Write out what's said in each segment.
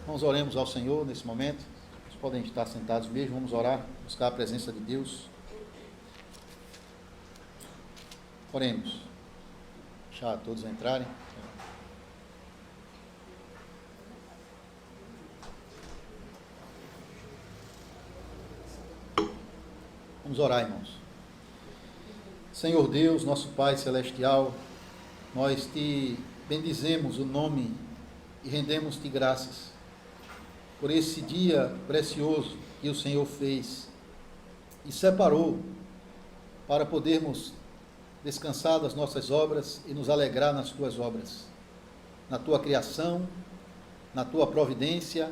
Nós oremos ao Senhor nesse momento. Vocês podem estar sentados mesmo, vamos orar, buscar a presença de Deus. Oremos. Deixar todos entrarem. Vamos orar, irmãos. Senhor Deus, nosso Pai Celestial, nós te bendizemos o nome e rendemos-te graças por esse dia precioso que o Senhor fez e separou para podermos descansar das nossas obras e nos alegrar nas tuas obras, na tua criação, na tua providência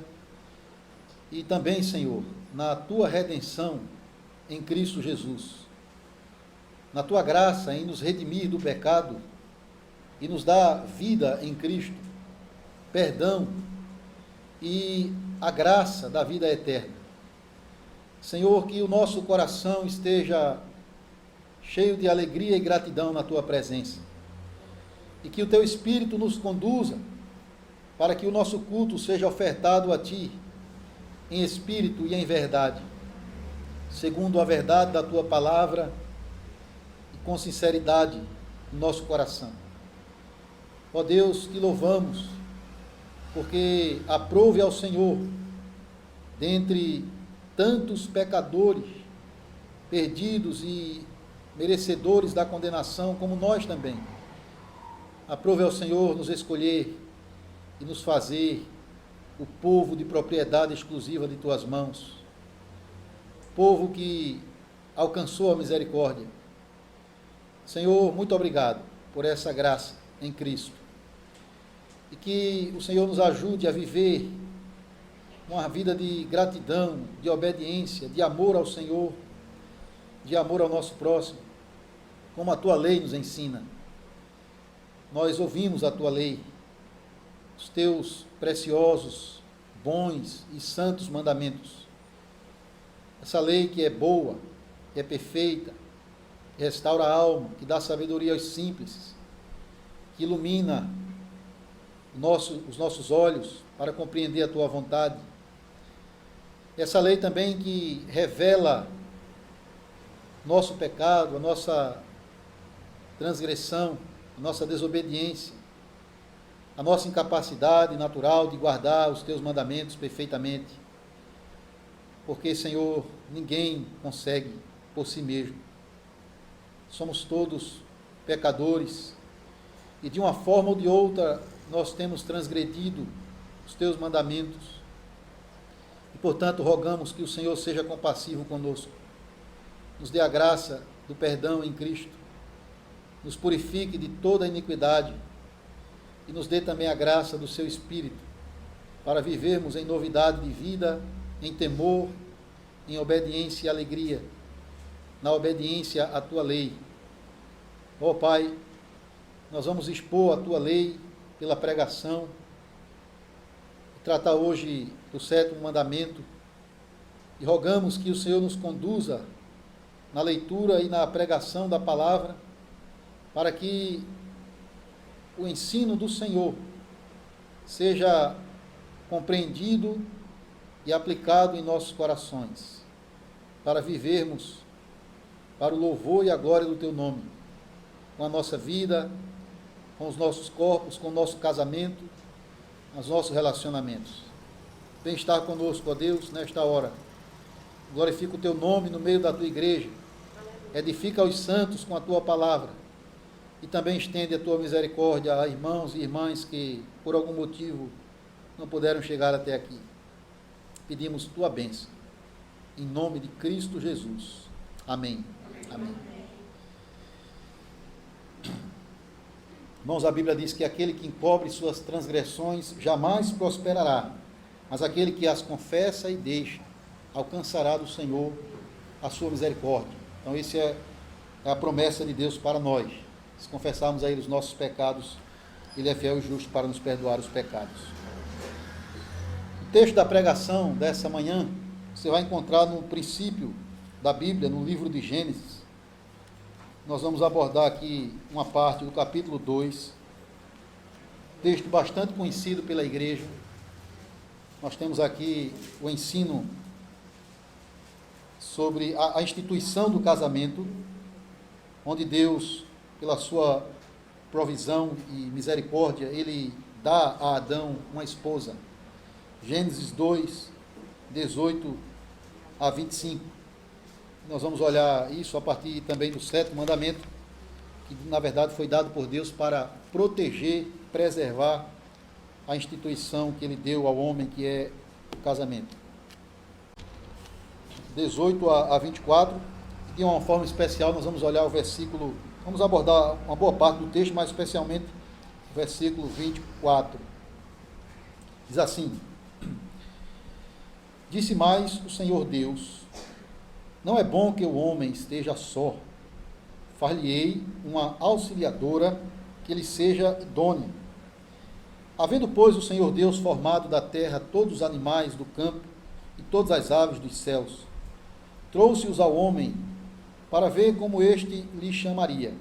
e também, Senhor, na tua redenção em Cristo Jesus, na tua graça em nos redimir do pecado e nos dar vida em Cristo, perdão e a graça da vida eterna. Senhor, que o nosso coração esteja cheio de alegria e gratidão na tua presença e que o teu Espírito nos conduza para que o nosso culto seja ofertado a ti em espírito e em verdade, segundo a verdade da tua palavra e com sinceridade no nosso coração. Ó Deus, te louvamos, porque aprove ao Senhor, dentre tantos pecadores, perdidos e merecedores da condenação, como nós também, aprove ao Senhor nos escolher e nos fazer o povo de propriedade exclusiva de tuas mãos, povo que alcançou a misericórdia. Senhor, muito obrigado por essa graça em Cristo. E que o Senhor nos ajude a viver uma vida de gratidão, de obediência, de amor ao Senhor, de amor ao nosso próximo, como a tua lei nos ensina. Nós ouvimos a tua lei, os teus preciosos, bons e santos mandamentos. Essa lei que é boa, que é perfeita, que restaura a alma, que dá sabedoria aos simples, que ilumina os nossos olhos para compreender a tua vontade. Essa lei também que revela nosso pecado, a nossa transgressão, a nossa desobediência, a nossa incapacidade natural de guardar os teus mandamentos perfeitamente. Porque, Senhor, ninguém consegue por si mesmo. Somos todos pecadores e de uma forma ou de outra nós temos transgredido os teus mandamentos. E, portanto, rogamos que o Senhor seja compassivo conosco, nos dê a graça do perdão em Cristo, nos purifique de toda a iniquidade e nos dê também a graça do seu Espírito para vivermos em novidade de vida, em temor, em obediência e alegria, na obediência à tua lei. Ó Pai, nós vamos expor a tua lei pela pregação, tratar hoje do 7º mandamento, e rogamos que o Senhor nos conduza na leitura e na pregação da palavra, para que o ensino do Senhor seja compreendido e aplicado em nossos corações, para vivermos para o louvor e a glória do teu nome, com a nossa vida, com os nossos corpos, com o nosso casamento, nos nossos relacionamentos. Vem estar conosco, ó Deus, nesta hora. Glorifica o teu nome no meio da tua igreja. Edifica os santos com a tua palavra. E também estende a tua misericórdia a irmãos e irmãs que, por algum motivo, não puderam chegar até aqui. Pedimos tua bênção. Em nome de Cristo Jesus. Amém. Amém. Irmãos, a Bíblia diz que aquele que encobre suas transgressões jamais prosperará, mas aquele que as confessa e deixa, alcançará do Senhor a sua misericórdia. Então, essa é a promessa de Deus para nós. Se confessarmos a Ele os nossos pecados, Ele é fiel e justo para nos perdoar os pecados. O texto da pregação dessa manhã, você vai encontrar no princípio da Bíblia, no livro de Gênesis. Nós vamos abordar aqui uma parte do capítulo 2, texto bastante conhecido pela igreja, nós temos aqui o ensino sobre a instituição do casamento, onde Deus, pela sua provisão e misericórdia, Ele dá a Adão uma esposa. Gênesis 2, 18 a 25. Nós vamos olhar isso a partir também do 7º mandamento, que na verdade foi dado por Deus para proteger, preservar a instituição que Ele deu ao homem, que é o casamento. 18 a 24, de uma forma especial nós vamos olhar o versículo, vamos abordar uma boa parte do texto, mas especialmente o versículo 24. Diz assim: Disse mais o Senhor Deus: Não é bom que o homem esteja só. Far-lhe-ei uma auxiliadora que lhe seja idônea. Havendo, pois, o Senhor Deus formado da terra todos os animais do campo e todas as aves dos céus, trouxe-os ao homem para ver como este lhe chamaria.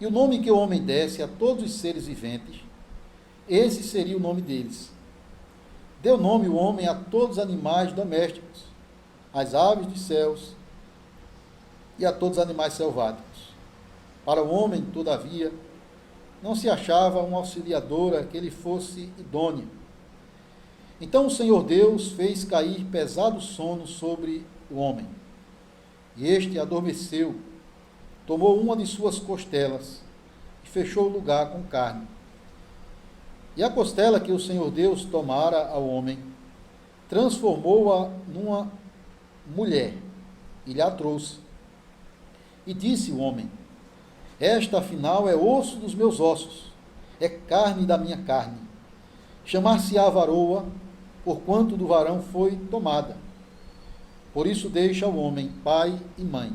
E o nome que o homem desse a todos os seres viventes, esse seria o nome deles. Deu nome o homem a todos os animais domésticos, às aves dos céus e a todos os animais selváticos. Para o homem, todavia, não se achava uma auxiliadora que lhe fosse idônea. Então o Senhor Deus fez cair pesado sono sobre o homem, e este adormeceu, tomou uma de suas costelas e fechou o lugar com carne. E a costela que o Senhor Deus tomara ao homem, transformou-a numa mulher, e lhe a trouxe. E disse o homem: Esta, afinal, é osso dos meus ossos, é carne da minha carne. Chamar-se-á varoa, porquanto do varão foi tomada. Por isso deixa o homem pai e mãe,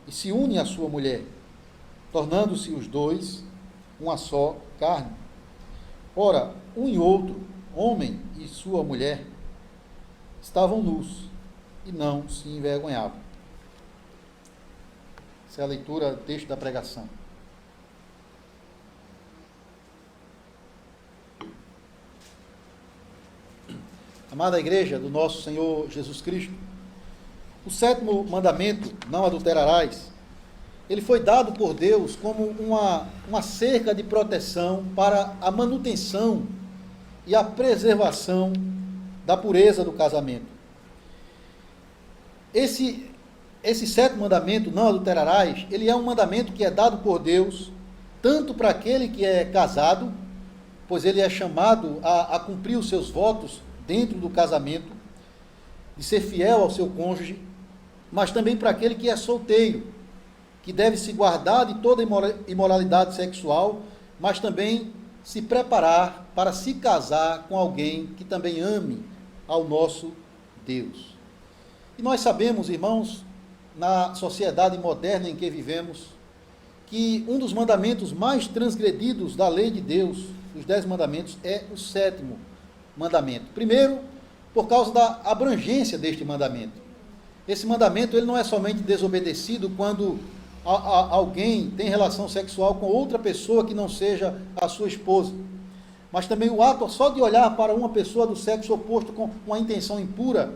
e se une à sua mulher, tornando-se os dois uma só carne. Ora, um e outro, homem e sua mulher, estavam nus e não se envergonhavam. Essa é a leitura do texto da pregação. Amada igreja do nosso Senhor Jesus Cristo, o 7º mandamento, não adulterarás, ele foi dado por Deus como uma cerca de proteção para a manutenção e a preservação da pureza do casamento. Esse 7º mandamento, não adulterarás, ele é um mandamento que é dado por Deus, tanto para aquele que é casado, pois ele é chamado a cumprir os seus votos dentro do casamento, de ser fiel ao seu cônjuge, mas também para aquele que é solteiro, que deve se guardar de toda imoralidade sexual, mas também se preparar para se casar com alguém que também ame ao nosso Deus. E nós sabemos, irmãos, na sociedade moderna em que vivemos, que um dos mandamentos mais transgredidos da lei de Deus, dos 10 mandamentos, é o 7º mandamento. Primeiro, por causa da abrangência deste mandamento. Esse mandamento ele não é somente desobedecido quando alguém tem relação sexual com outra pessoa que não seja a sua esposa, mas também o ato só de olhar para uma pessoa do sexo oposto com uma intenção impura,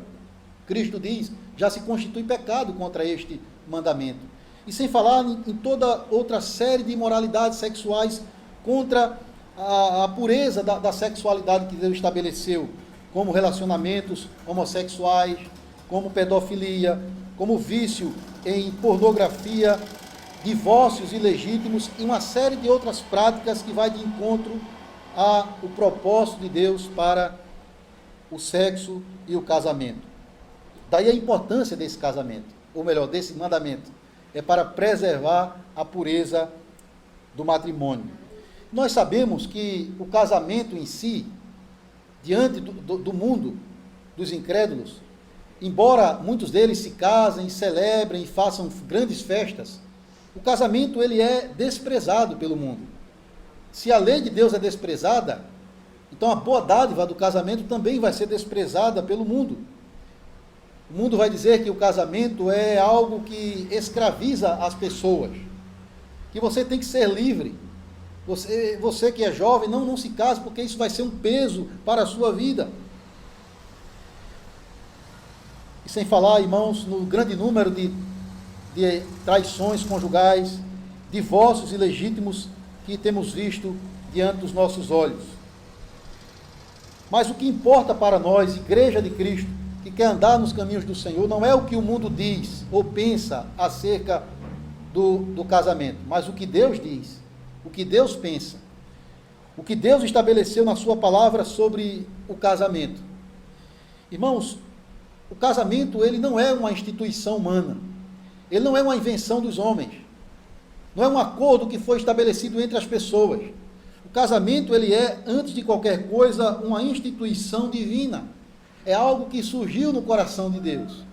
Cristo diz, já se constitui pecado contra este mandamento. E sem falar em toda outra série de imoralidades sexuais contra a pureza da sexualidade que Deus estabeleceu, como relacionamentos homossexuais, como pedofilia, como vício em pornografia, divórcios ilegítimos e uma série de outras práticas que vai de encontro ao propósito de Deus para o sexo e o casamento. Daí a importância desse casamento, ou melhor, desse mandamento, é para preservar a pureza do matrimônio. Nós sabemos que o casamento em si, diante do mundo, dos incrédulos, embora muitos deles se casem, celebrem e façam grandes festas, o casamento ele é desprezado pelo mundo. Se a lei de Deus é desprezada, então a boa dádiva do casamento também vai ser desprezada pelo mundo. O mundo vai dizer que o casamento é algo que escraviza as pessoas, que você tem que ser livre. Você que é jovem, não se case, porque isso vai ser um peso para a sua vida. Sem falar, irmãos, no grande número de traições conjugais, divórcios ilegítimos que temos visto diante dos nossos olhos. Mas o que importa para nós, Igreja de Cristo, que quer andar nos caminhos do Senhor, não é o que o mundo diz ou pensa acerca do casamento, mas o que Deus diz, o que Deus pensa, o que Deus estabeleceu na sua palavra sobre o casamento. Irmãos, o casamento, ele não é uma instituição humana, ele não é uma invenção dos homens, não é um acordo que foi estabelecido entre as pessoas. O casamento, ele é, antes de qualquer coisa, uma instituição divina. É algo que surgiu no coração de Deus.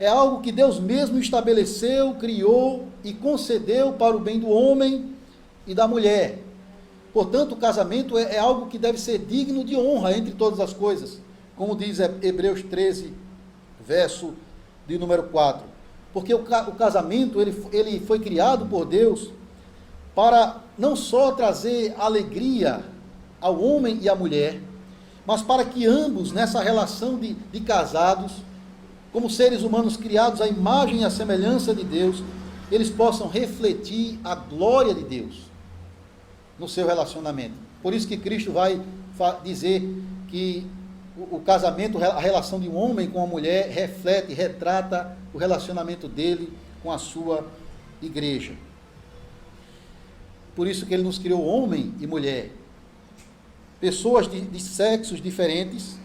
É algo que Deus mesmo estabeleceu, criou e concedeu para o bem do homem e da mulher. Portanto, o casamento é algo que deve ser digno de honra entre todas as coisas, como diz Hebreus 13, verso de número 4. Porque o casamento, ele foi criado por Deus para não só trazer alegria ao homem e à mulher, mas para que ambos, nessa relação de casados, como seres humanos criados à imagem e à semelhança de Deus, eles possam refletir a glória de Deus no seu relacionamento. Por isso que Cristo vai dizer que o casamento, a relação de um homem com uma mulher, reflete, retrata o relacionamento dele com a sua igreja. Por isso que ele nos criou homem e mulher, pessoas de sexos diferentes,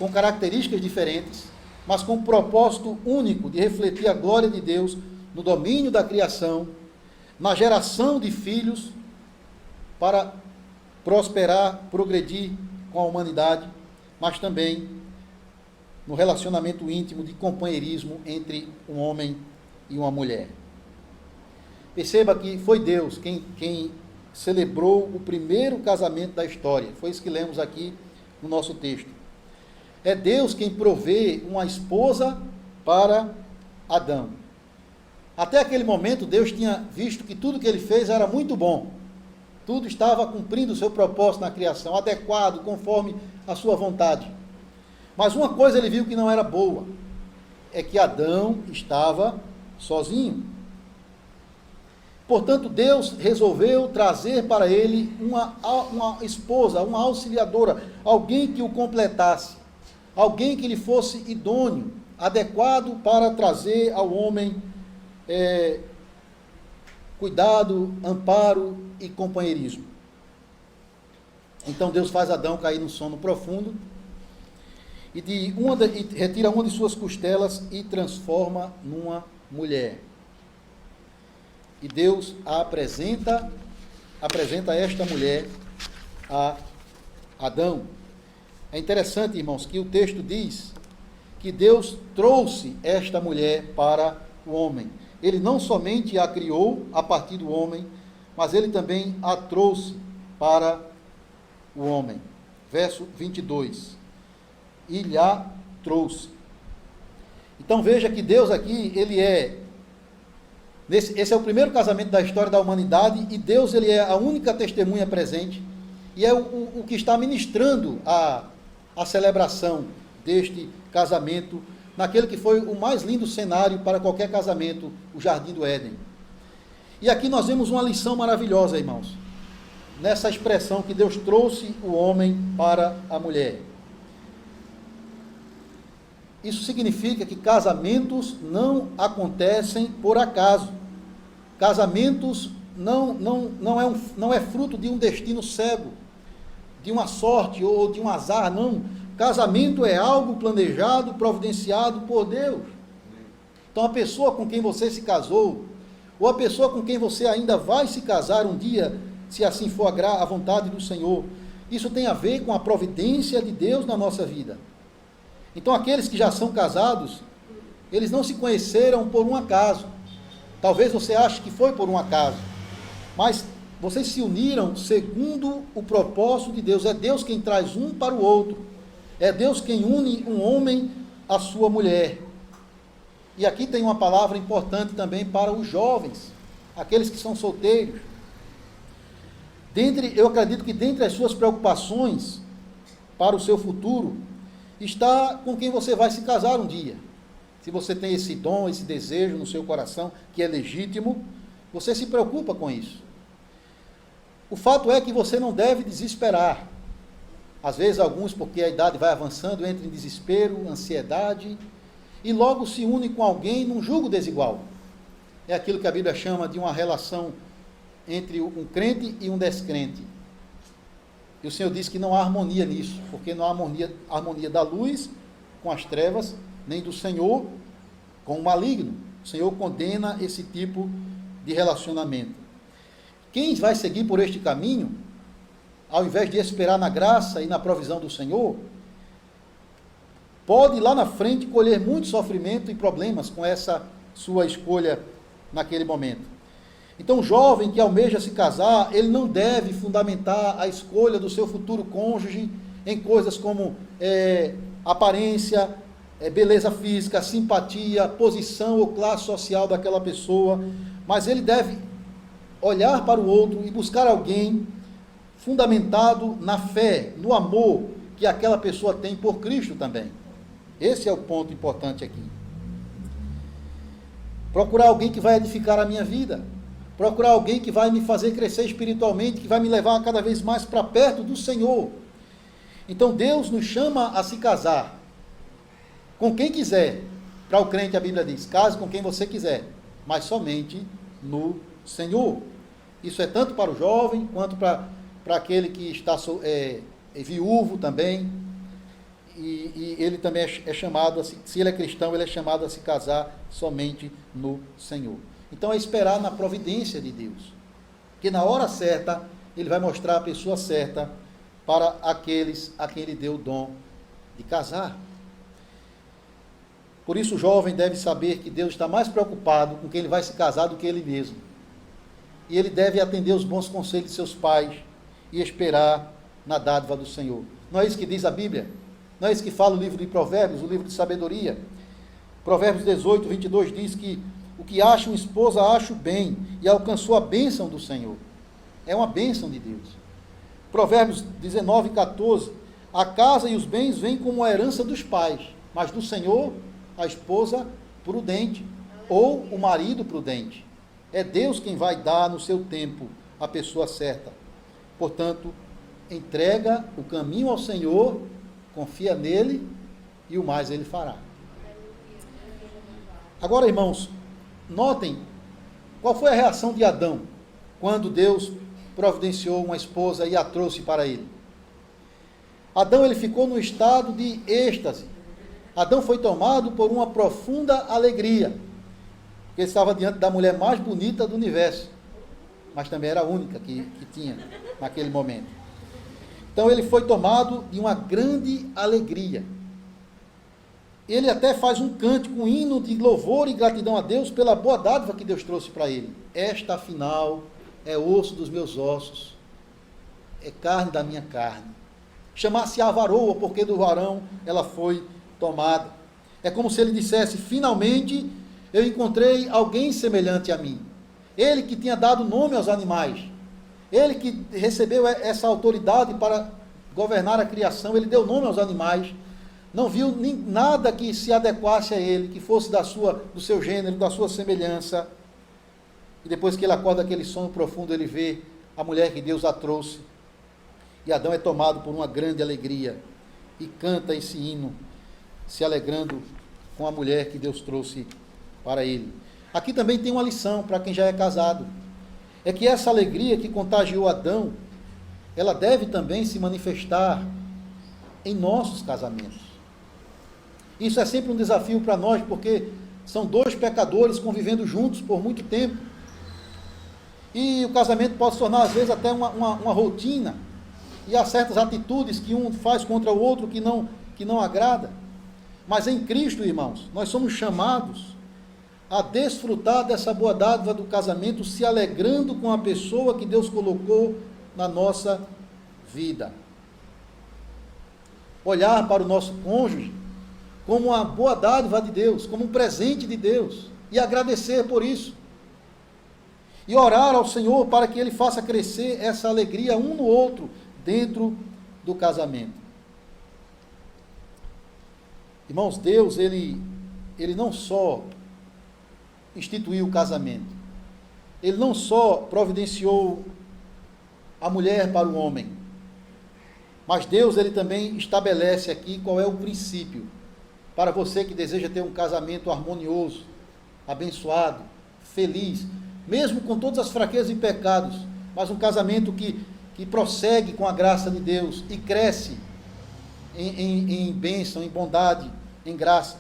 com características diferentes, mas com um propósito único de refletir a glória de Deus no domínio da criação, na geração de filhos, para prosperar, progredir com a humanidade, mas também no relacionamento íntimo de companheirismo entre um homem e uma mulher. Perceba que foi Deus quem celebrou o primeiro casamento da história. Foi isso que lemos aqui no nosso texto. É Deus quem provê uma esposa para Adão. Até aquele momento, Deus tinha visto que tudo que ele fez era muito bom. Tudo estava cumprindo o seu propósito na criação, adequado, conforme a sua vontade. Mas uma coisa ele viu que não era boa, é que Adão estava sozinho. Portanto, Deus resolveu trazer para ele uma esposa, uma auxiliadora, alguém que o completasse, alguém que lhe fosse idôneo, adequado para trazer ao homem cuidado, amparo e companheirismo. Então Deus faz Adão cair no sono profundo e retira uma de suas costelas e transforma numa mulher. E Deus apresenta esta mulher a Adão. É interessante, irmãos, que o texto diz que Deus trouxe esta mulher para o homem. Ele não somente a criou a partir do homem, mas ele também a trouxe para o homem. Verso 22. E lhe a trouxe. Então veja que Deus aqui, esse é o primeiro casamento da história da humanidade, e Deus, ele é a única testemunha presente, e é o que está ministrando a celebração deste casamento, naquele que foi o mais lindo cenário para qualquer casamento, o Jardim do Éden. E aqui nós vemos uma lição maravilhosa, irmãos, nessa expressão que Deus trouxe o homem para a mulher. Isso significa que casamentos não acontecem por acaso. Casamentos não é fruto de um destino cego, de uma sorte ou de um azar, não. Casamento é algo planejado, providenciado por Deus. Então a pessoa com quem você se casou, ou a pessoa com quem você ainda vai se casar um dia, se assim for a vontade do Senhor, isso tem a ver com a providência de Deus na nossa vida. Então aqueles que já são casados, eles não se conheceram por um acaso. Talvez você ache que foi por um acaso, mas vocês se uniram segundo o propósito de Deus. É Deus quem traz um para o outro. É Deus quem une um homem à sua mulher. E aqui tem uma palavra importante também para os jovens, aqueles que são solteiros. Eu acredito que dentre as suas preocupações para o seu futuro, está com quem você vai se casar um dia. se você tem esse dom, esse desejo no seu coração, que é legítimo, você se preocupa com isso. O fato é que você não deve desesperar. Às vezes alguns, porque a idade vai avançando, entram em desespero, ansiedade, e logo se unem com alguém num julgo desigual. É aquilo que a Bíblia chama de uma relação entre um crente e um descrente. E o Senhor diz que não há harmonia nisso, porque não há harmonia da luz com as trevas, nem do Senhor com o maligno. O Senhor condena esse tipo de relacionamento. Quem vai seguir por este caminho, ao invés de esperar na graça e na provisão do Senhor, pode lá na frente colher muito sofrimento e problemas com essa sua escolha naquele momento. Então, o jovem que almeja se casar, ele não deve fundamentar a escolha do seu futuro cônjuge em coisas como aparência, beleza física, simpatia, posição ou classe social daquela pessoa, mas ele deve olhar para o outro e buscar alguém fundamentado na fé, no amor que aquela pessoa tem por Cristo também. Esse é o ponto importante aqui. Procurar alguém que vai edificar a minha vida. Procurar alguém que vai me fazer crescer espiritualmente, que vai me levar cada vez mais para perto do Senhor. Então Deus nos chama a se casar com quem quiser. Para o crente a Bíblia diz, case com quem você quiser, mas somente no Senhor. Isso é tanto para o jovem, quanto para aquele que está viúvo também. E ele também é chamado, se ele é cristão, ele é chamado a se casar somente no Senhor. Então é esperar na providência de Deus, que na hora certa ele vai mostrar a pessoa certa para aqueles a quem ele deu o dom de casar. Por isso o jovem deve saber que Deus está mais preocupado com quem ele vai se casar do que ele mesmo. E ele deve atender os bons conselhos de seus pais e esperar na dádiva do Senhor. Não é isso que diz a Bíblia? Não é isso que fala o livro de Provérbios, o livro de sabedoria? Provérbios 18, 22 diz que o que acha uma esposa, acha o bem, e alcançou a bênção do Senhor. É uma bênção de Deus. Provérbios 19, 14, a casa e os bens vêm como a herança dos pais, mas do Senhor, a esposa prudente, ou o marido prudente. É Deus quem vai dar no seu tempo a pessoa certa. Portanto, entrega o caminho ao Senhor, confia nele, e o mais ele fará. Agora, irmãos, notem qual foi a reação de Adão quando Deus providenciou uma esposa e a trouxe para ele. Adão ele ficou no estado de êxtase. Adão foi tomado por uma profunda alegria, porque ele estava diante da mulher mais bonita do universo, mas também era a única que tinha naquele momento. Então ele foi tomado de uma grande alegria. Ele até faz um cântico, um hino de louvor e gratidão a Deus pela boa dádiva que Deus trouxe para ele. Esta, afinal, é osso dos meus ossos, é carne da minha carne. Chamar-se a varoa, porque do varão ela foi tomada. É como se ele dissesse, finalmente eu encontrei alguém semelhante a mim. Ele que tinha dado nome aos animais, ele que recebeu essa autoridade para governar a criação, ele deu nome aos animais, não viu nada que se adequasse a ele, que fosse do seu gênero, da sua semelhança. E depois que ele acorda aquele sono profundo, ele vê a mulher que Deus a trouxe. E Adão é tomado por uma grande alegria e canta esse hino, se alegrando com a mulher que Deus trouxe para ele. Aqui também tem uma lição para quem já é casado. É que essa alegria que contagiou Adão, ela deve também se manifestar em nossos casamentos. Isso é sempre um desafio para nós, porque são dois pecadores convivendo juntos por muito tempo. E o casamento pode se tornar, às vezes, até uma rotina. E há certas atitudes que um faz contra o outro que não agrada. Mas em Cristo, irmãos, nós somos chamados a desfrutar dessa boa dádiva do casamento, se alegrando com a pessoa que Deus colocou na nossa vida. Olhar para o nosso cônjuge como uma boa dádiva de Deus, como um presente de Deus, e agradecer por isso. E orar ao Senhor para que Ele faça crescer essa alegria um no outro, dentro do casamento. Irmãos, Deus, Ele ele não só instituiu o casamento, ele não só providenciou a mulher para o homem, mas Deus, ele também estabelece aqui qual é o princípio para você que deseja ter um casamento harmonioso, abençoado, feliz, mesmo com todas as fraquezas e pecados, mas um casamento que prossegue com a graça de Deus e cresce em bênção, em bondade, em graça.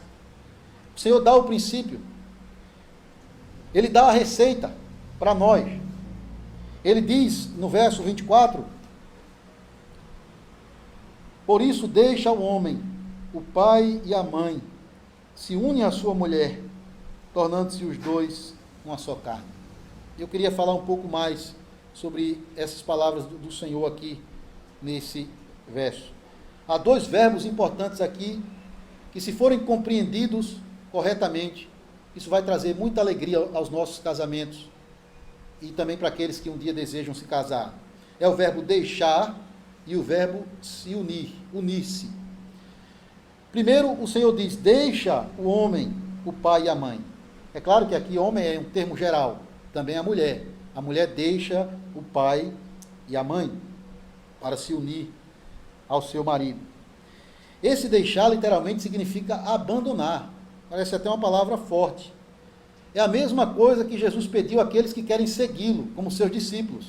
O Senhor dá o princípio, Ele dá a receita para nós. Ele diz no verso 24: por isso deixa o homem, o pai e a mãe, se unem à sua mulher, tornando-se os dois uma só carne. Eu queria falar um pouco mais sobre essas palavras do Senhor aqui, nesse verso. Há dois verbos importantes aqui, que se forem compreendidos corretamente, isso vai trazer muita alegria aos nossos casamentos, e também para aqueles que um dia desejam se casar. É o verbo deixar e o verbo se unir, unir-se. Primeiro, o Senhor diz: deixa o homem, o pai e a mãe. É claro que aqui homem é um termo geral, também a mulher. A mulher deixa o pai e a mãe para se unir ao seu marido. Esse deixar literalmente significa abandonar. Parece até uma palavra forte. É a mesma coisa que Jesus pediu àqueles que querem segui-lo, como seus discípulos.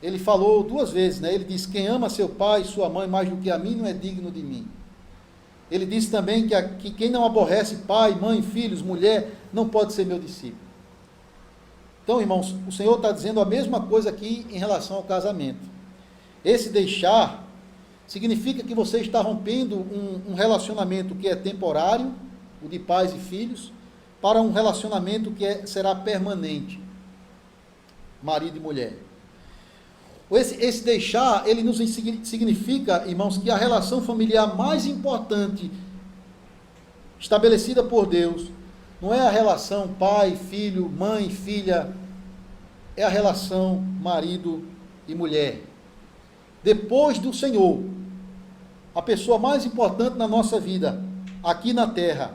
Ele falou duas vezes, né? Ele diz: quem ama seu pai e sua mãe mais do que a mim não é digno de mim. Ele disse também que quem não aborrece pai, mãe, filhos, mulher, não pode ser meu discípulo. Então, irmãos, o Senhor está dizendo a mesma coisa aqui em relação ao casamento. Esse deixar significa que você está rompendo um relacionamento que é temporário, o de pais e filhos, para um relacionamento que será permanente, marido e mulher. Esse deixar, ele nos significa, irmãos, que a relação familiar mais importante estabelecida por Deus não é a relação pai, filho, mãe, filha, é a relação marido e mulher. Depois do Senhor, a pessoa mais importante na nossa vida, aqui na terra,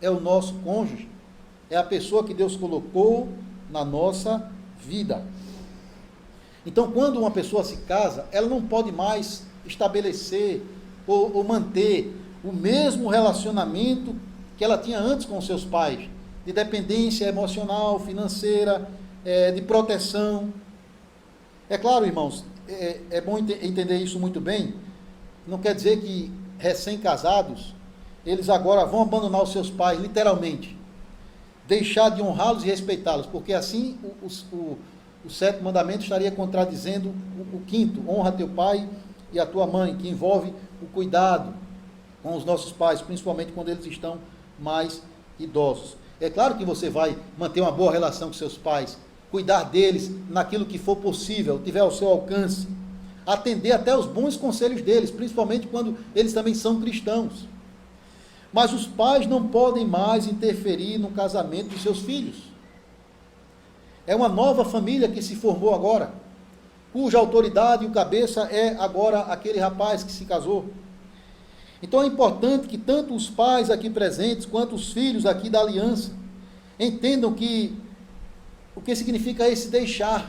é o nosso cônjuge, é a pessoa que Deus colocou na nossa vida. Então, quando uma pessoa se casa, ela não pode mais estabelecer ou manter o mesmo relacionamento que ela tinha antes com seus pais, de dependência emocional, financeira, de proteção. É claro, irmãos, é bom entender isso muito bem. Não quer dizer que recém-casados, eles agora vão abandonar os seus pais, literalmente, deixar de honrá-los e respeitá-los, porque assim o sétimo mandamento estaria contradizendo o quinto: honra teu pai e a tua mãe, que envolve o cuidado com os nossos pais, principalmente quando eles estão mais idosos. É claro que você vai manter uma boa relação com seus pais, cuidar deles naquilo que for possível, tiver ao seu alcance, atender até os bons conselhos deles, principalmente quando eles também são cristãos. Mas os pais não podem mais interferir no casamento dos seus filhos. É uma nova família que se formou agora, cuja autoridade e o cabeça é agora aquele rapaz que se casou. Então é importante que tanto os pais aqui presentes, quanto os filhos aqui da aliança, entendam o que significa esse deixar,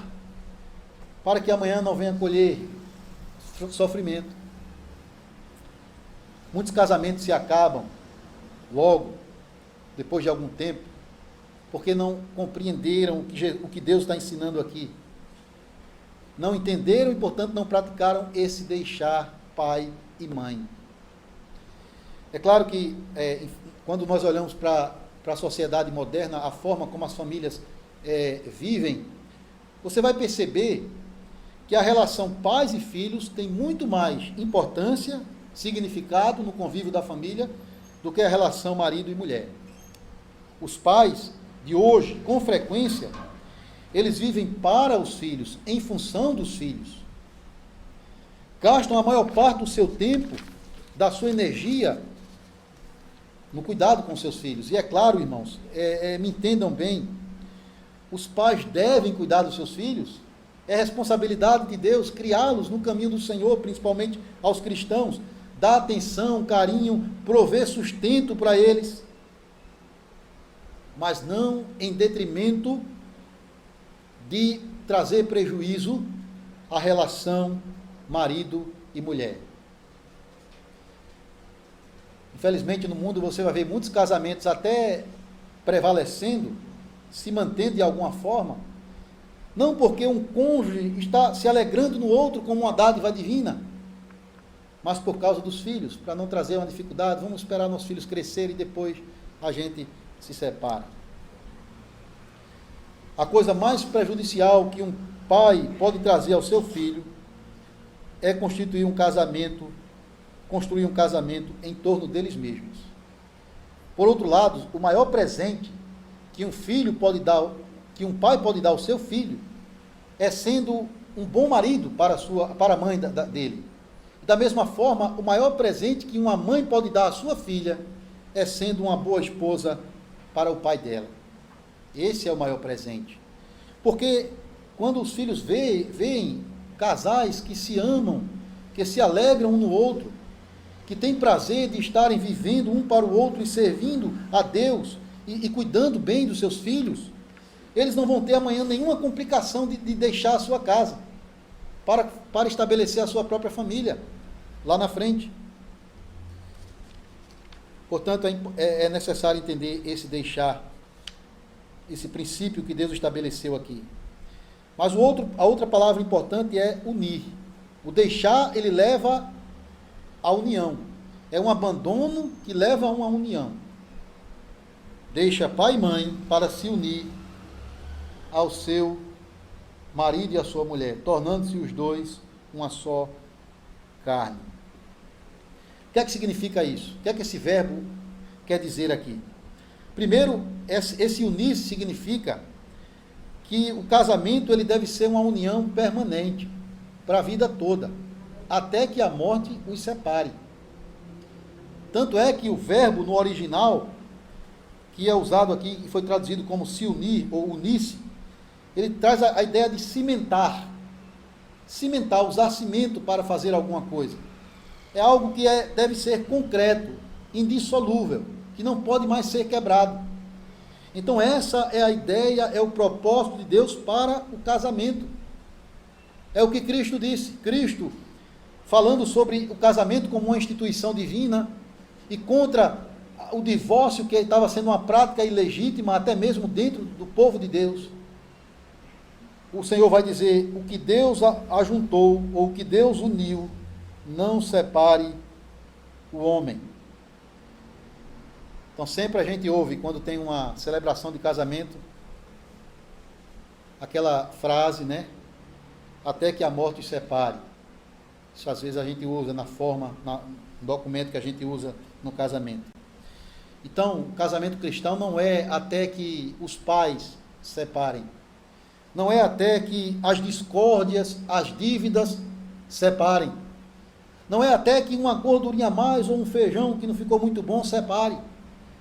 para que amanhã não venha colher sofrimento. Muitos casamentos se acabam logo, depois de algum tempo, porque não compreenderam o que Deus está ensinando aqui. Não entenderam e, portanto, não praticaram esse deixar pai e mãe. É claro que, quando nós olhamos para a sociedade moderna, a forma como as famílias vivem, você vai perceber que a relação pais e filhos tem muito mais importância, significado no convívio da família, do que a relação marido e mulher. Os pais de hoje, com frequência, eles vivem para os filhos, em função dos filhos. Gastam a maior parte do seu tempo, da sua energia, no cuidado com seus filhos. E é claro, irmãos, me entendam bem, os pais devem cuidar dos seus filhos. É responsabilidade de Deus criá-los no caminho do Senhor, principalmente aos cristãos. Dar atenção, carinho, prover sustento para eles. mas não em detrimento de trazer prejuízo à relação marido e mulher. Infelizmente, no mundo você vai ver muitos casamentos até prevalecendo, se mantendo de alguma forma, não porque um cônjuge está se alegrando no outro como uma dádiva divina, mas por causa dos filhos, para não trazer uma dificuldade. Vamos esperar nossos filhos crescerem e depois a gente se separa. A coisa mais prejudicial que um pai pode trazer ao seu filho é construir um casamento em torno deles mesmos. Por outro lado, o maior presente que um filho pode dar, que um pai pode dar ao seu filho, é sendo um bom marido para a mãe dele. Da mesma forma, o maior presente que uma mãe pode dar à sua filha é sendo uma boa esposa para o pai dela. Esse é o maior presente. Porque quando os filhos veem casais que se amam, que se alegram um no outro, que têm prazer de estarem vivendo um para o outro e servindo a Deus e cuidando bem dos seus filhos, eles não vão ter amanhã nenhuma complicação de deixar a sua casa para estabelecer a sua própria família lá na frente. Portanto, é necessário entender esse deixar, esse princípio que Deus estabeleceu aqui. Mas a outra palavra importante é unir. O deixar, ele leva à união. É um abandono que leva a uma união. Deixa pai e mãe para se unir ao seu marido e à sua mulher, tornando-se os dois uma só carne. O que é que significa isso? O que é que esse verbo quer dizer aqui? Primeiro, esse unir-se significa que o casamento ele deve ser uma união permanente, para a vida toda, até que a morte os separe. Tanto é que o verbo no original, que é usado aqui, e foi traduzido como se unir ou unir-se, ele traz a ideia de cimentar. Cimentar, usar cimento para fazer alguma coisa. É algo que deve ser concreto, indissolúvel, que não pode mais ser quebrado. Então essa é a ideia, é o propósito de Deus para o casamento. É o que Cristo disse. Cristo, falando sobre o casamento como uma instituição divina e contra o divórcio que estava sendo uma prática ilegítima até mesmo dentro do povo de Deus. O Senhor vai dizer, o que Deus ajuntou, ou o que Deus uniu, não separe o homem. Então sempre a gente ouve, quando tem uma celebração de casamento, aquela frase, né? Até que a morte os separe. Isso às vezes a gente usa no documento que a gente usa no casamento. Então, o casamento cristão não é até que os pais se separem. Não é até que as discórdias, as dívidas separem. Não é até que uma gordurinha a mais ou um feijão que não ficou muito bom separe.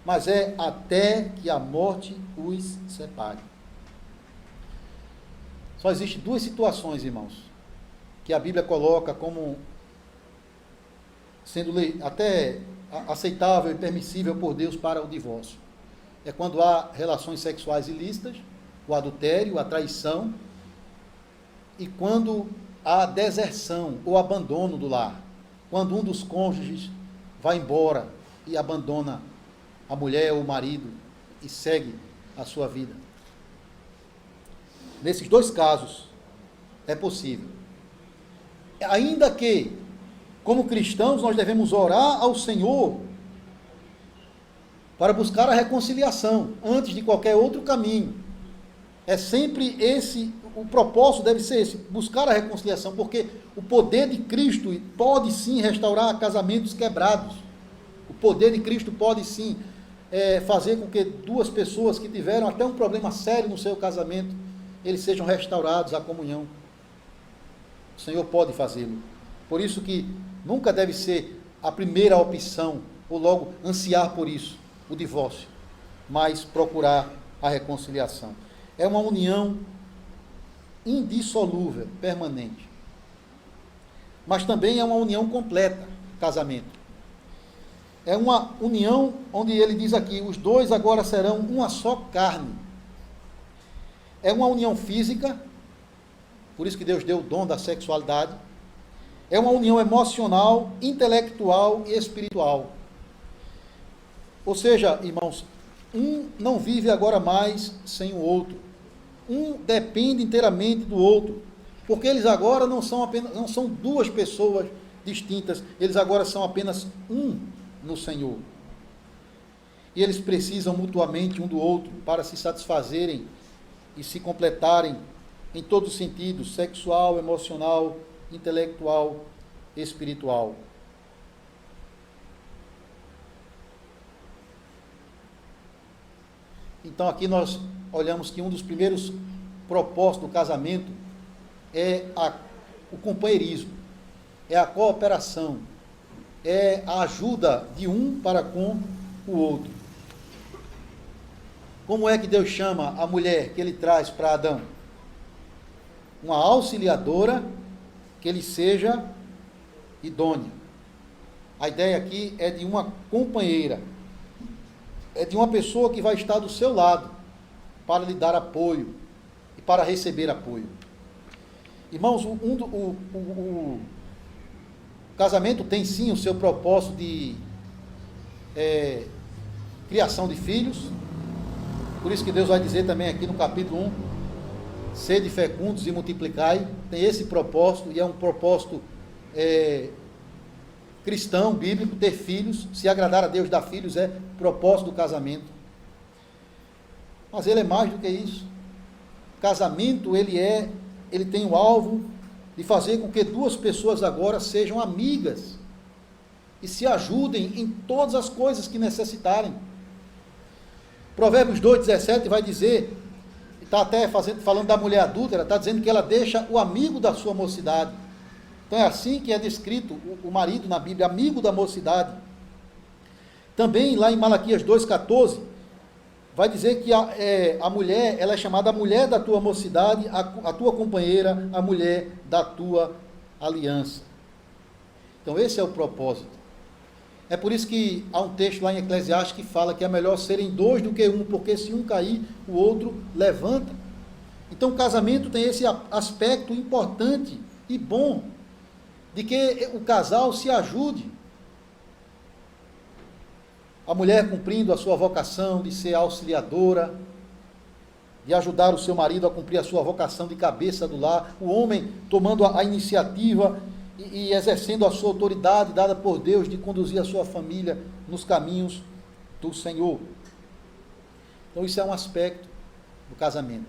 Mas é até que a morte os separe. Só existem duas situações, irmãos, que a Bíblia coloca como sendo até aceitável e permissível por Deus para o divórcio. É quando há relações sexuais ilícitas, o adultério, a traição, e quando há deserção ou abandono do lar, quando um dos cônjuges vai embora e abandona a mulher ou o marido e segue a sua vida. Nesses dois casos, é possível. Ainda que, como cristãos, nós devemos orar ao Senhor para buscar a reconciliação, antes de qualquer outro caminho. É sempre esse, o propósito deve ser esse, buscar a reconciliação, porque o poder de Cristo pode sim restaurar casamentos quebrados. O poder de Cristo pode sim fazer com que duas pessoas que tiveram até um problema sério no seu casamento, eles sejam restaurados à comunhão. O Senhor pode fazê-lo. Por isso que nunca deve ser a primeira opção, ou logo ansiar por isso, o divórcio, mas procurar a reconciliação. É uma união indissolúvel, permanente. Mas também é uma união completa, casamento. É uma união onde ele diz aqui, os dois agora serão uma só carne. É uma união física, por isso que Deus deu o dom da sexualidade. É uma união emocional, intelectual e espiritual. Ou seja, irmãos, um não vive agora mais sem o outro. Um depende inteiramente do outro. Porque eles agora não são duas pessoas distintas, eles agora são apenas um no Senhor. E eles precisam mutuamente um do outro para se satisfazerem e se completarem em todos os sentidos, sexual, emocional, intelectual, espiritual. Então aqui nós olhamos que um dos primeiros propósitos do casamento é o companheirismo, é a cooperação, é a ajuda de um para com o outro. Como é que Deus chama a mulher que ele traz para Adão? Uma auxiliadora que ele seja idônea. A ideia aqui é de uma companheira, é de uma pessoa que vai estar do seu lado para lhe dar apoio e para receber apoio. Irmãos, o casamento tem sim o seu propósito de criação de filhos. Por isso que Deus vai dizer também aqui no capítulo 1, sede fecundos e multiplicai. Tem esse propósito, e é um propósito cristão, bíblico, ter filhos. Se agradar a Deus, dar filhos é propósito do casamento. Mas ele é mais do que isso. O casamento, ele tem o alvo de fazer com que duas pessoas agora sejam amigas e se ajudem em todas as coisas que necessitarem. Provérbios 2,17 vai dizer, está até falando da mulher adúltera, está dizendo que ela deixa o amigo da sua mocidade. Então é assim que é descrito o marido na Bíblia, amigo da mocidade. Também lá em Malaquias 2,14, vai dizer que a mulher, ela é chamada a mulher da tua mocidade, a tua companheira, a mulher da tua aliança. Então esse é o propósito. É por isso que há um texto lá em Eclesiastes que fala que é melhor serem dois do que um, porque se um cair, o outro levanta. Então o casamento tem esse aspecto importante e bom, de que o casal se ajude. A mulher cumprindo a sua vocação de ser auxiliadora, de ajudar o seu marido a cumprir a sua vocação de cabeça do lar, o homem tomando a iniciativa e exercendo a sua autoridade dada por Deus de conduzir a sua família nos caminhos do Senhor. Então isso é um aspecto do casamento.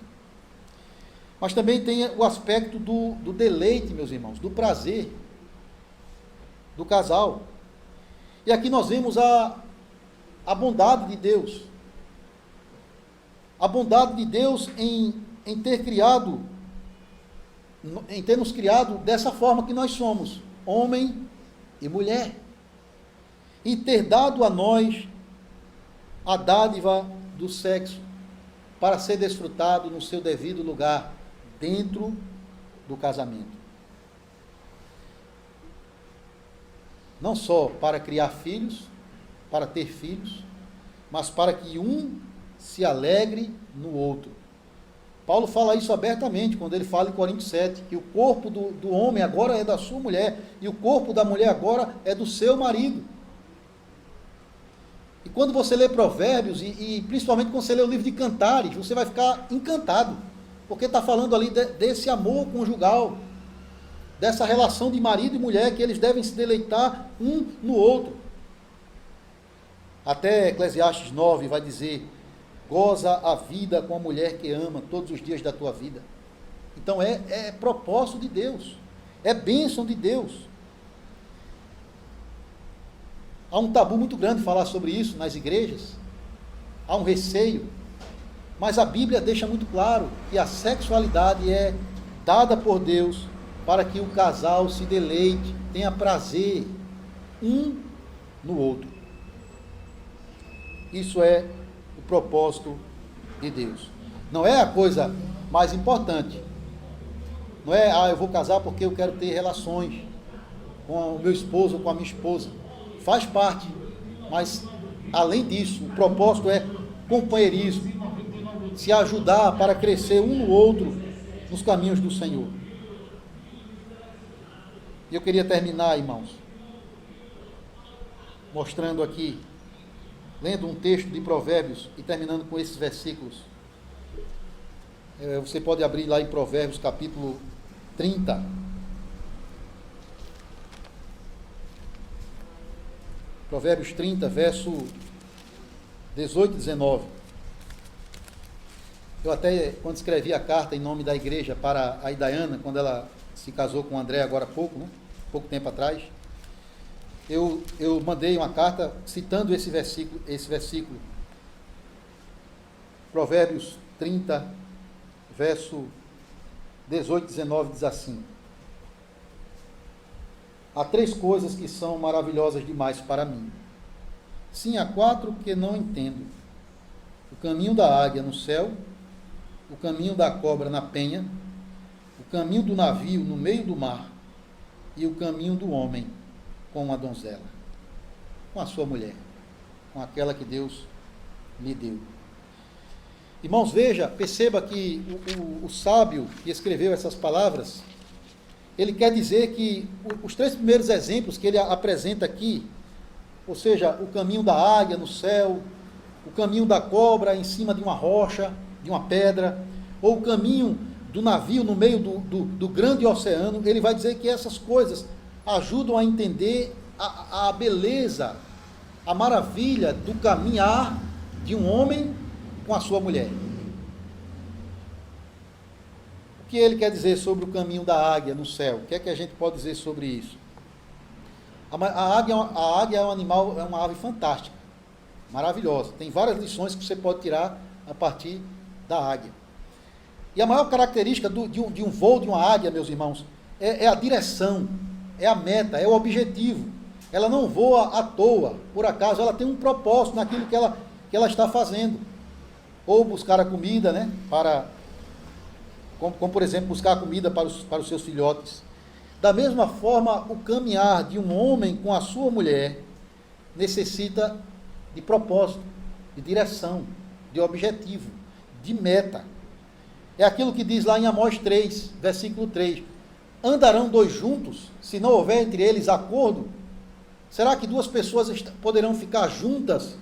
Mas também tem o aspecto do deleite, meus irmãos, do prazer do casal. E aqui nós vemos a bondade de Deus. A bondade de Deus em ter nos criado dessa forma que nós somos, homem e mulher, e ter dado a nós a dádiva do sexo para ser desfrutado no seu devido lugar, dentro do casamento. Não só para criar filhos, para ter filhos, mas para que um se alegre no outro. Paulo fala isso abertamente, quando ele fala em Coríntios 7, que o corpo do homem agora é da sua mulher, e o corpo da mulher agora é do seu marido. E quando você lê Provérbios, e principalmente quando você lê o livro de Cantares, você vai ficar encantado, porque está falando ali desse amor conjugal, dessa relação de marido e mulher, que eles devem se deleitar um no outro. Até Eclesiastes 9 vai dizer, goza a vida com a mulher que ama todos os dias da tua vida. Então é propósito de Deus, é bênção de Deus. Há um tabu muito grande falar sobre isso nas igrejas, há um receio, mas a Bíblia deixa muito claro que a sexualidade é dada por Deus para que o casal se deleite, tenha prazer um no outro. Isso é o propósito de Deus. Não é a coisa mais importante. Não é, eu vou casar porque eu quero ter relações com o meu esposo ou com a minha esposa. Faz parte, mas, além disso, o propósito é companheirismo, se ajudar para crescer um no outro nos caminhos do Senhor. E eu queria terminar, irmãos, mostrando aqui, lendo um texto de Provérbios e terminando com esses versículos. Você pode abrir lá em Provérbios capítulo 30. Provérbios 30, verso 18 e 19. Eu até, quando escrevi a carta em nome da igreja para a Idaiana, quando ela se casou com o André agora há pouco, né? Pouco tempo atrás, eu mandei uma carta citando esse versículo. Provérbios 30, verso 18 e 19 diz assim: há 3 coisas que são maravilhosas demais para mim. Sim, há 4 que não entendo: o caminho da águia no céu, o caminho da cobra na penha, o caminho do navio no meio do mar, e o caminho do homem com uma donzela, com a sua mulher, com aquela que Deus lhe deu. Irmãos, perceba que o sábio que escreveu essas palavras, ele quer dizer que os 3 primeiros exemplos que ele apresenta aqui, ou seja, o caminho da águia no céu, o caminho da cobra em cima de uma rocha, de uma pedra, ou o caminho do navio no meio do grande oceano, ele vai dizer que essas coisas ajudam a entender a beleza, a maravilha do caminhar de um homem com a sua mulher. O que ele quer dizer sobre o caminho da águia no céu? O que é que a gente pode dizer sobre isso? A águia é um animal, é uma ave fantástica, maravilhosa. Tem várias lições que você pode tirar a partir da águia. E a maior característica de um voo de uma águia, meus irmãos, é a direção, é a meta, é o objetivo. Ela não voa à toa, por acaso, ela tem um propósito naquilo que ela está fazendo. Ou buscar a comida, né, como por exemplo, buscar a comida para os seus filhotes. Da mesma forma, o caminhar de um homem com a sua mulher necessita de propósito, de direção, de objetivo, de meta. É aquilo que diz lá em Amós 3, versículo 3. Andarão 2 juntos, se não houver entre eles acordo? Será que 2 pessoas poderão ficar juntas,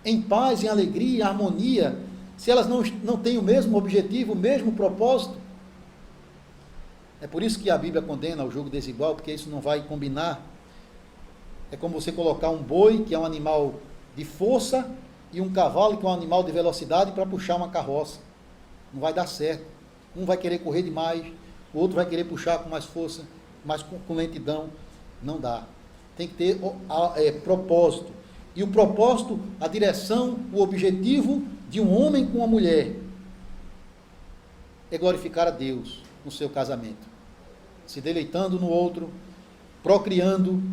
em paz, em alegria, em harmonia, se elas não têm o mesmo objetivo, o mesmo propósito? É por isso que a Bíblia condena o jogo desigual, porque isso não vai combinar. É como você colocar um boi, que é um animal de força, e um cavalo, que é um animal de velocidade, para puxar uma carroça. Não vai dar certo. Um vai querer correr demais, o outro vai querer puxar com mais força, mais com lentidão. Não dá. Tem que ter propósito. E o propósito, a direção, o objetivo de um homem com uma mulher é glorificar a Deus no seu casamento, se deleitando no outro, procriando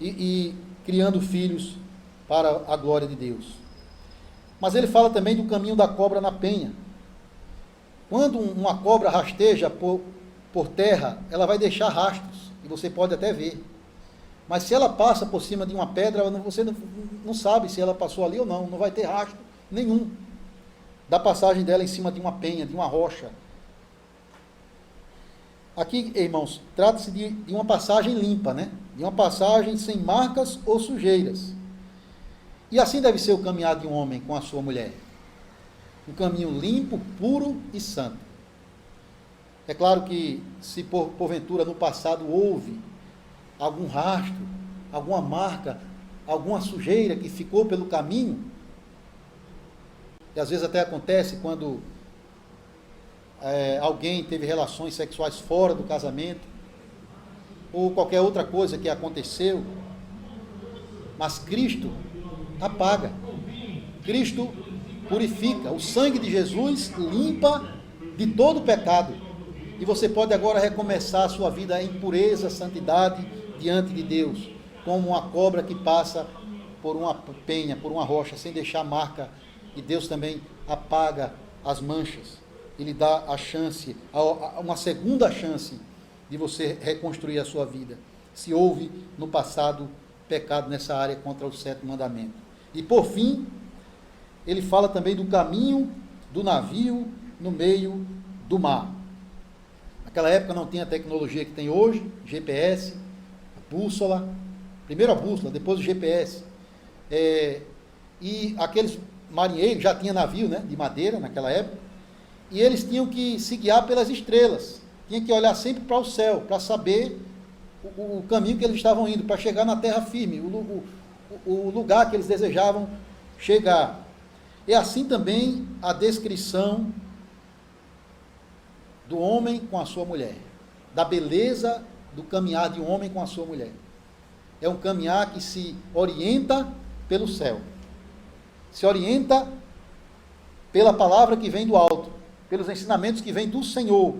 e criando filhos para a glória de Deus. Mas ele fala também do caminho da cobra na penha. Quando uma cobra rasteja por terra, ela vai deixar rastros, e você pode até ver. Mas se ela passa por cima de uma pedra, você não sabe se ela passou ali ou não, não vai ter rastro nenhum da passagem dela em cima de uma penha, de uma rocha. Aqui, irmãos, trata-se de uma passagem limpa, né? De uma passagem sem marcas ou sujeiras. E assim deve ser o caminhar de um homem com a sua mulher. Um caminho limpo, puro e santo. É claro que se porventura no passado houve algum rastro, alguma marca, alguma sujeira que ficou pelo caminho, e às vezes até acontece quando alguém teve relações sexuais fora do casamento, ou qualquer outra coisa que aconteceu, mas Cristo apaga, Cristo purifica, o sangue de Jesus limpa de todo pecado, e você pode agora recomeçar a sua vida em pureza, santidade, diante de Deus, como uma cobra que passa por uma penha, por uma rocha, sem deixar marca, e Deus também apaga as manchas, e lhe dá a chance, uma segunda chance, de você reconstruir a sua vida. Se houve no passado pecado nessa área contra o 7º mandamento. E por fim, ele fala também do caminho do navio no meio do mar. Naquela época não tinha a tecnologia que tem hoje, GPS, bússola, primeiro a bússola, depois o GPS. E aqueles marinheiros, já tinha navio, né, de madeira naquela época, e eles tinham que se guiar pelas estrelas, tinham que olhar sempre para o céu, para saber o caminho que eles estavam indo, para chegar na terra firme, o lugar que eles desejavam chegar. É assim também a descrição do homem com a sua mulher, da beleza do caminhar de um homem com a sua mulher. É um caminhar que se orienta pelo céu, se orienta pela palavra que vem do alto, pelos ensinamentos que vêm do Senhor.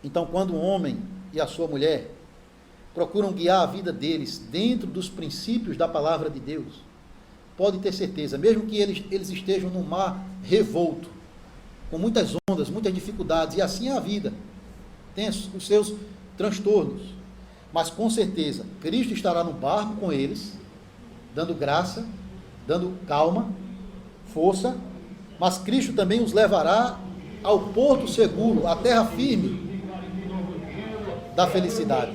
Então, quando um homem e a sua mulher procuram guiar a vida deles dentro dos princípios da palavra de Deus, pode ter certeza, mesmo que eles estejam num mar revolto, com muitas ondas, muitas dificuldades, e assim é a vida, tem os seus transtornos, mas com certeza, Cristo estará no barco com eles, dando graça, dando calma, força, mas Cristo também os levará ao porto seguro, à terra firme da felicidade.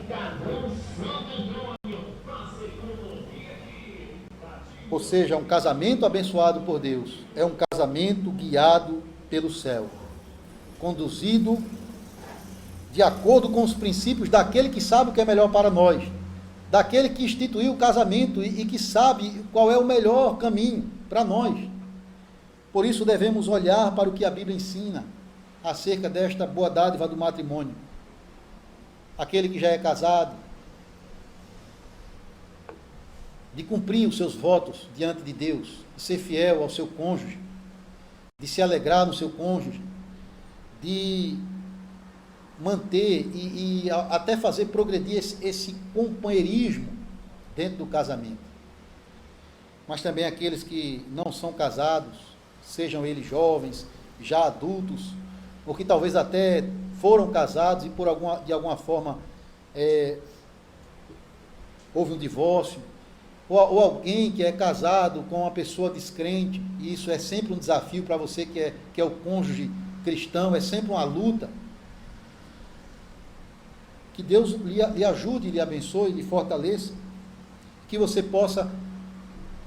Ou seja, um casamento abençoado por Deus é um casamento guiado pelo céu, conduzido de acordo com os princípios daquele que sabe o que é melhor para nós, daquele que instituiu o casamento e que sabe qual é o melhor caminho para nós. Por isso devemos olhar para o que a Bíblia ensina acerca desta boa dádiva do matrimônio. Aquele que já é casado, de cumprir os seus votos diante de Deus, de ser fiel ao seu cônjuge, de se alegrar no seu cônjuge, de manter e até fazer progredir esse companheirismo dentro do casamento. Mas também aqueles que não são casados, sejam eles jovens, já adultos, ou que talvez até foram casados e de alguma forma houve um divórcio, ou alguém que é casado com uma pessoa descrente, e isso é sempre um desafio para você que é o cônjuge cristão, é sempre uma luta. Que Deus lhe ajude, lhe abençoe, lhe fortaleça, que você possa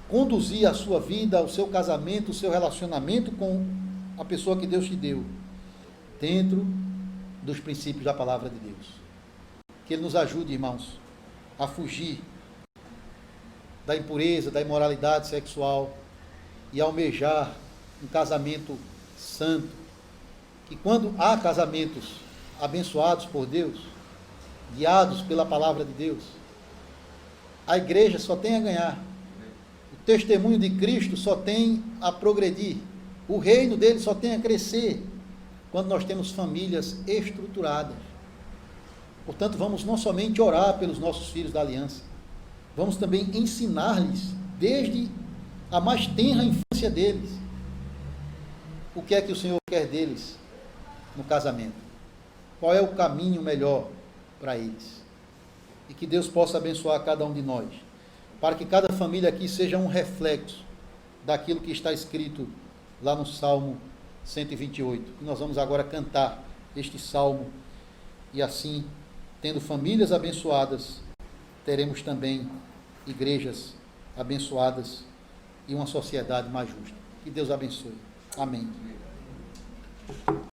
conduzir a sua vida, o seu casamento, o seu relacionamento com a pessoa que Deus te deu, dentro dos princípios da palavra de Deus. Que Ele nos ajude, irmãos, a fugir da impureza, da imoralidade sexual e almejar um casamento santo. Que quando há casamentos abençoados por Deus, guiados pela palavra de Deus, a igreja só tem a ganhar. O testemunho de Cristo só tem a progredir. O reino dele só tem a crescer quando nós temos famílias estruturadas. Portanto, vamos não somente orar pelos nossos filhos da aliança, vamos também ensinar-lhes, desde a mais tenra infância deles, o que é que o Senhor quer deles no casamento. Qual é o caminho melhor para eles. E que Deus possa abençoar cada um de nós, para que cada família aqui seja um reflexo daquilo que está escrito lá no Salmo 128. E nós vamos agora cantar este salmo, e assim, tendo famílias abençoadas, teremos também igrejas abençoadas e uma sociedade mais justa. Que Deus abençoe. Amém.